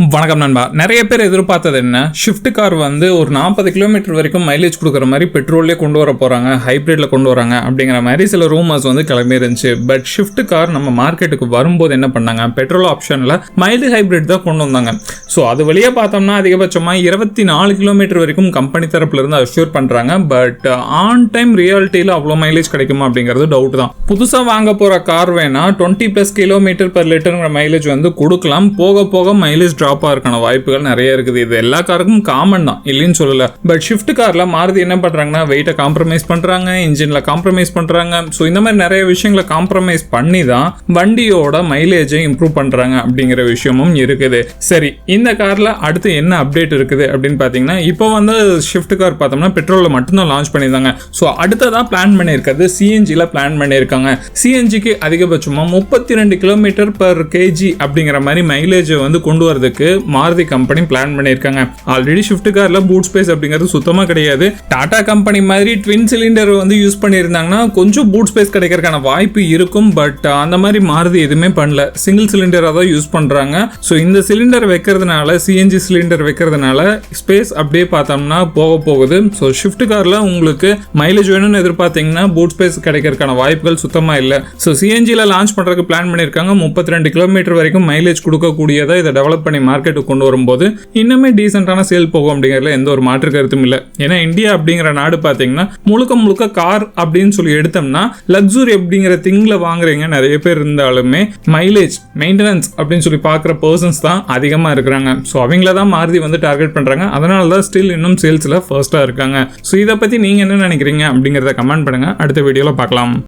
வணக்கம் நண்பா. நிறைய பேர் எதிர்பார்த்தது என்ன, ஷிஃப்ட் கார் வந்து ஒரு 40 கிலோமீட்டர் வரைக்கும் மைலேஜ் கொடுக்குற மாதிரி பெட்ரோல்லே கொண்டு வர போகிறாங்க, ஹைப்ரிட்டில் கொண்டு வராங்க அப்படிங்கிற மாதிரி சில ரூமர்ஸ் வந்து கிளம்பி இருந்துச்சு. பட் ஷிஃப்ட் கார் நம்ம மார்க்கெட்டுக்கு வரும்போது என்ன பண்ணாங்க, பெட்ரோல் ஆப்ஷனில் மைல்டு ஹைப்ரிட் தான் கொண்டு வந்தாங்க. ஸோ அது வழியாக பார்த்தோம்னா அதிகபட்சமாக 24 கிலோமீட்டர் வரைக்கும் கம்பெனி தரப்புலேருந்து அஷ்யூர் பண்ணுறாங்க. பட் ஆன் டைம் ரியாலிட்டியில் அவ்வளோ மைலேஜ் கிடைக்குமா அப்படிங்கிறது டவுட் தான். புதுசாக வாங்க போகிற கார் வேணா 20+ கிலோமீட்டர் per லிட்டருங்கிற மைலேஜ் வந்து கொடுக்கலாம். போக போக மைலேஜ் ட்ராப்பாக இருக்கான வாய்ப்புகள் நிறைய இருக்குது. இது எல்லா காருக்கும் காமன் தான், இல்லைன்னு சொல்லல. பட் ஷிஃப்ட் காரில் மாருதி என்ன பண்ணுறாங்கன்னா, வெயிட்டை காம்ப்ரமைஸ் பண்ணுறாங்க, இன்ஜினில் காம்ப்ரமைஸ் பண்ணுறாங்க. ஸோ இந்த மாதிரி நிறைய விஷயங்களை காம்ப்ரமைஸ் பண்ணி தான் வண்டியோட மைலேஜை இம்ப்ரூவ் பண்ணுறாங்க அப்படிங்கிற விஷயமும் இருக்குது. சரி, இந்த காரில் அடுத்து என்ன அப்டேட் இருக்குது அப்படின்னு பார்த்தீங்கன்னா, இப்போ வந்து ஷிஃப்ட் கார் பார்த்தோம்னா பெட்ரோலில் மட்டும்தான் லான்ச் பண்ணியிருந்தாங்க. ஸோ அடுத்ததாக பிளான் பண்ணியிருக்கிறது சிஎன்ஜியில் பிளான் பண்ணியிருக்காங்க. சிஎன்ஜிக்கு அதிகபட்சமாக 32 கிலோமீட்டர் per kg அப்படிங்கிற மாதிரி மைலேஜை வந்து கொண்டு வரதுக்கு மாருதி கம்பெனி பிளான் பண்ணியிருக்காங்க. ஆல்ரெடி ஷிஃப்ட் காரில் பூட் ஸ்பேஸ் அப்படிங்கிறது சுத்தமாக கிடையாது. டாடா கம்பெனி மாதிரி ட்வின் சிலிண்டர் வந்து யூஸ் பண்ணியிருந்தாங்கன்னா கொஞ்சம் பூட் ஸ்பேஸ் கிடைக்கிறதுக்கான வாய்ப்பு இருக்கும். பட் அந்த மாதிரி மாருதி எதுவுமே பண்ணல, சிங்கிள் சிலிண்டராக தான் யூஸ் பண்ணுறாங்க. ஸோ இந்த சிலிண்டர் வைக்கிறதுனால, சிஎன்ஜி சிலிண்டர் வைக்கிறதுனால ஸ்பேஸ் அப்படியே பார்த்தோம்னா போகுது. ஸோ ஷிஃப்ட் காரில் உங்களுக்கு மைலேஜ் வேணும்னு எதிர்பார்த்தீங்கன்னா பூட் ஸ்பேஸ் கிடைக்கிறதுக்கான வாய்ப்புகள் சுத்தமாக இல்லை. ஸோ சிஎன்ஜியில் லான்ச் பண்ணுறதுக்கு பிளான் பண்ணியிருக்காங்க. 32 கிலோமீட்டர் வரைக்கும் மைலேஜ் கொடுக்கக்கூடியதை இதை டெவலப் பண்ணி மார்க்கெட்டுக்கு கொண்டு வரும்போது இன்னுமே டீசென்டான சேல் போகும் அப்படிங்கிறதுல எந்த ஒரு மாற்று கருத்தும் இல்லை. ஏன்னா இந்தியா அப்படிங்கிற நாடு பார்த்தீங்கன்னா முழுக்க கார் அப்படின்னு சொல்லி எடுத்தோம்னா லக்ஸுரி அப்படிங்கிற திங்கில் வாங்குறீங்க நிறைய பேர் இருந்தாலுமே மைலேஜ் மெயின்டெனன்ஸ் அப்படின்னு சொல்லி பார்க்குற பர்சன்ஸ் தான் அதிகமாக இருக்கிறாங்க. ஸோ அவங்கள தான் மாருதி வந்து டார்கெட் பண்ணுறாங்க. அதனால தான் ஸ்டில் இன்னும் சேல்ஸில் ஃபர்ஸ்ட்டாக இருக்காங்க. ஸோ இதை பற்றி நீங்கள் என்ன நினைக்கிறீங்க அப்படிங்கிறத கமெண்ட் பண்ணுங்கள். அடுத்த வீடியோவில் பார்க்கலாம்.